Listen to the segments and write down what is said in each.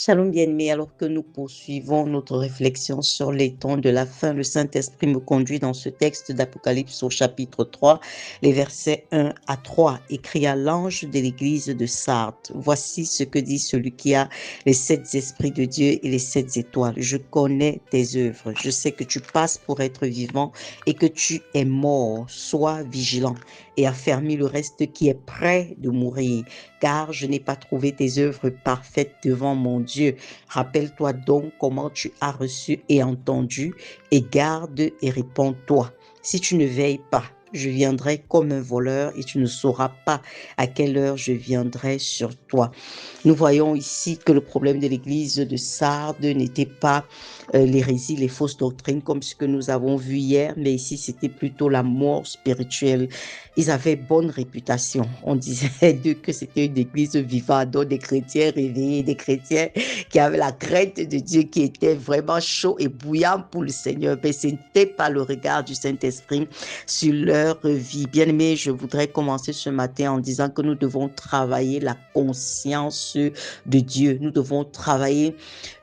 Shalom bien-aimés, alors que nous poursuivons notre réflexion sur les temps de la fin, le Saint-Esprit me conduit dans ce texte d'Apocalypse au chapitre 3, les versets 1 à 3, écrit à l'ange de l'église de Sardes. Voici ce que dit celui qui a les 7 esprits de Dieu et les 7 étoiles. Je connais tes œuvres, je sais que tu passes pour être vivant et que tu es mort. Sois vigilant et affermis le reste qui est prêt de mourir, car je n'ai pas trouvé tes œuvres parfaites devant mon Dieu. Rappelle-toi donc comment tu as reçu et entendu, et garde et réponds-toi. Si tu ne veilles pas, je viendrai comme un voleur et tu ne sauras pas à quelle heure je viendrai sur toi. Nous voyons ici que le problème de l'église de Sardes n'était pas l'hérésie, les fausses doctrines comme ce que nous avons vu hier, mais ici c'était plutôt la mort spirituelle. Ils avaient bonne réputation. On disait d'eux que c'était une église vivante, donc des chrétiens réveillés, des chrétiens qui avaient la crainte de Dieu, qui étaient vraiment chauds et bouillants pour le Seigneur. Mais ce n'était pas le regard du Saint-Esprit sur leur vie. Bien-aimés, je voudrais commencer ce matin en disant que nous devons travailler la conscience de Dieu. Nous devons travailler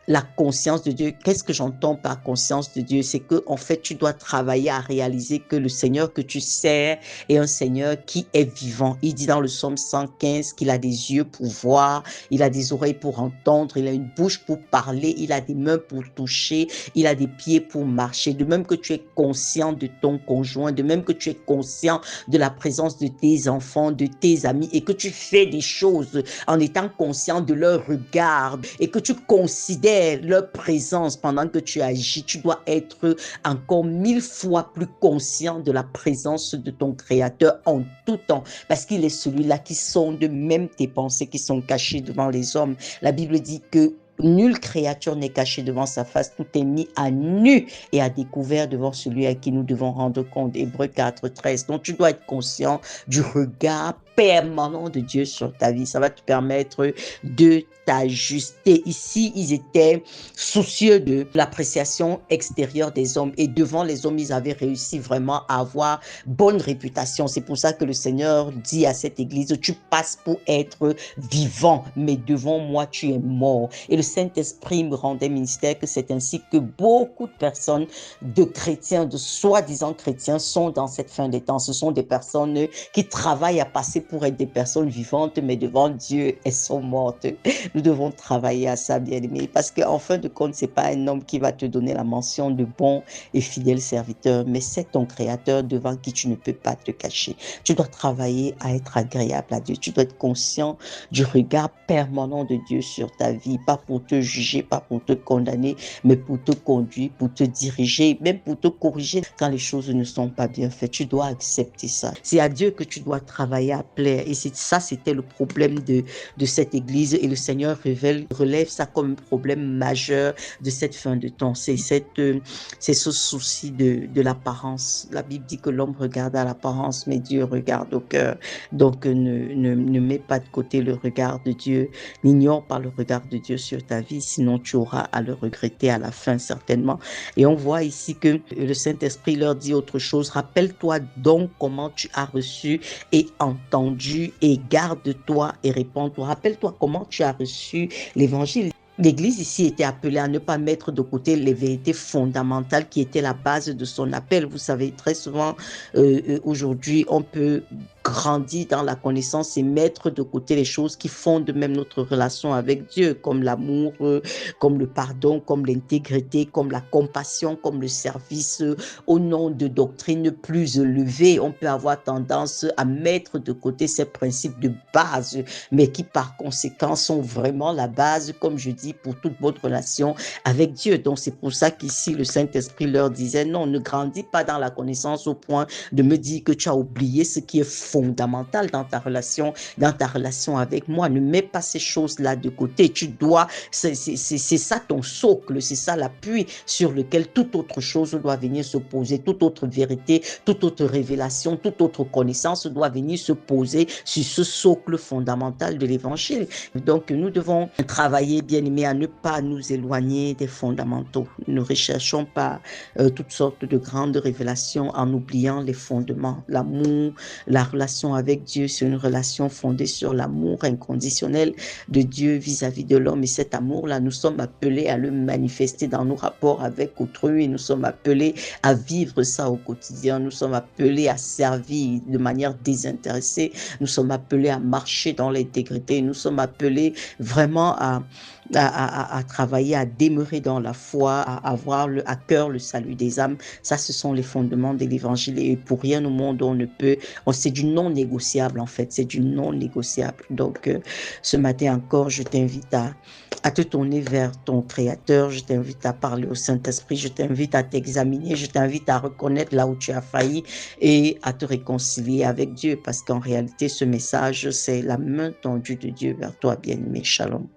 la conscience de Dieu. Qu'est-ce que j'entends par conscience de Dieu? C'est que, en fait, tu dois travailler à réaliser que le Seigneur que tu sers est un Seigneur qui est vivant. Il dit dans le psaume 115 qu'il a des yeux pour voir, il a des oreilles pour entendre, il a une bouche pour parler, il a des mains pour toucher, il a des pieds pour marcher. De même que tu es conscient de ton conjoint, de même que tu es conscient de la présence de tes enfants, de tes amis, et que tu fais des choses en étant conscient de leur regard, et que tu considères leur présence pendant que tu agis, tu dois être encore 1000 fois plus conscient de la présence de ton Créateur en tout temps, parce qu'il est celui-là qui sonde même tes pensées qui sont cachées devant les hommes. La Bible dit que nulle créature n'est cachée devant sa face, tout est mis à nu et à découvert devant celui à qui nous devons rendre compte. Hébreux 4, 13. Donc tu dois être conscient du regard permanent de Dieu sur ta vie. Ça va te permettre de t'ajuster. Ici, ils étaient soucieux de l'appréciation extérieure des hommes, et devant les hommes, ils avaient réussi vraiment à avoir bonne réputation. C'est pour ça que le Seigneur dit à cette église, tu passes pour être vivant, mais devant moi, tu es mort. Et le Saint-Esprit me rendait ministère que c'est ainsi que beaucoup de personnes, de chrétiens, de soi-disant chrétiens, sont dans cette fin des temps. Ce sont des personnes qui travaillent à passer pour être des personnes vivantes, mais devant Dieu, elles sont mortes. Nous devons travailler à ça, bien-aimés, parce qu'en fin de compte, c'est pas un homme qui va te donner la mention de bon et fidèle serviteur, mais c'est ton Créateur devant qui tu ne peux pas te cacher. Tu dois travailler à être agréable à Dieu. Tu dois être conscient du regard permanent de Dieu sur ta vie, pas pour te juger, pas pour te condamner, mais pour te conduire, pour te diriger, même pour te corriger quand les choses ne sont pas bien faites. Tu dois accepter ça. C'est à Dieu que tu dois travailler à plaire. Et ça, c'était le problème de cette église. Et le Seigneur relève ça comme un problème majeur de cette fin de temps. C'est ce souci de l'apparence. La Bible dit que l'homme regarde à l'apparence, mais Dieu regarde au cœur. Donc, ne mets pas de côté le regard de Dieu. N'ignore pas le regard de Dieu sur ta vie, sinon tu auras à le regretter à la fin, certainement. Et on voit ici que le Saint-Esprit leur dit autre chose. Rappelle-toi donc comment tu as reçu et entendu, et garde-toi et réponds-toi. Rappelle-toi comment tu as reçu l'évangile. L'Église ici était appelée à ne pas mettre de côté les vérités fondamentales qui étaient la base de son appel. Vous savez, très souvent, aujourd'hui, on peut grandir dans la connaissance et mettre de côté les choses qui fondent même notre relation avec Dieu, comme l'amour, comme le pardon, comme l'intégrité, comme la compassion, comme le service, au nom de doctrines plus élevées. On peut avoir tendance à mettre de côté ces principes de base, mais qui par conséquent sont vraiment la base, comme je dis, pour toute bonne relation avec Dieu. Donc c'est pour ça qu'ici le Saint-Esprit leur disait, non, ne grandis pas dans la connaissance au point de me dire que tu as oublié ce qui est fondamental dans ta relation avec moi. Ne mets pas ces choses-là de côté. Tu dois, c'est ça ton socle, c'est ça l'appui sur lequel toute autre chose doit venir se poser, toute autre vérité, toute autre révélation, toute autre connaissance doit venir se poser sur ce socle fondamental de l'évangile. Donc nous devons travailler, bien aimé, à ne pas nous éloigner des fondamentaux. Ne recherchons pas toutes sortes de grandes révélations en oubliant les fondements, l'amour, la relation relation avec Dieu, c'est une relation fondée sur l'amour inconditionnel de Dieu vis-à-vis de l'homme. Et cet amour-là, nous sommes appelés à le manifester dans nos rapports avec autrui. Nous sommes appelés à vivre ça au quotidien. Nous sommes appelés à servir de manière désintéressée. Nous sommes appelés à marcher dans l'intégrité. Nous sommes appelés vraiment à travailler, à demeurer dans la foi, à avoir à cœur le salut des âmes. Ça, ce sont les fondements de l'évangile. Et pour rien au monde, on ne peut, c'est du non négociable en fait, c'est du non négociable. Donc, ce matin encore, je t'invite à te tourner vers ton Créateur, je t'invite à parler au Saint-Esprit, je t'invite à t'examiner, je t'invite à reconnaître là où tu as failli et à te réconcilier avec Dieu, parce qu'en réalité, ce message, c'est la main tendue de Dieu vers toi, bien-aimé. Shalom.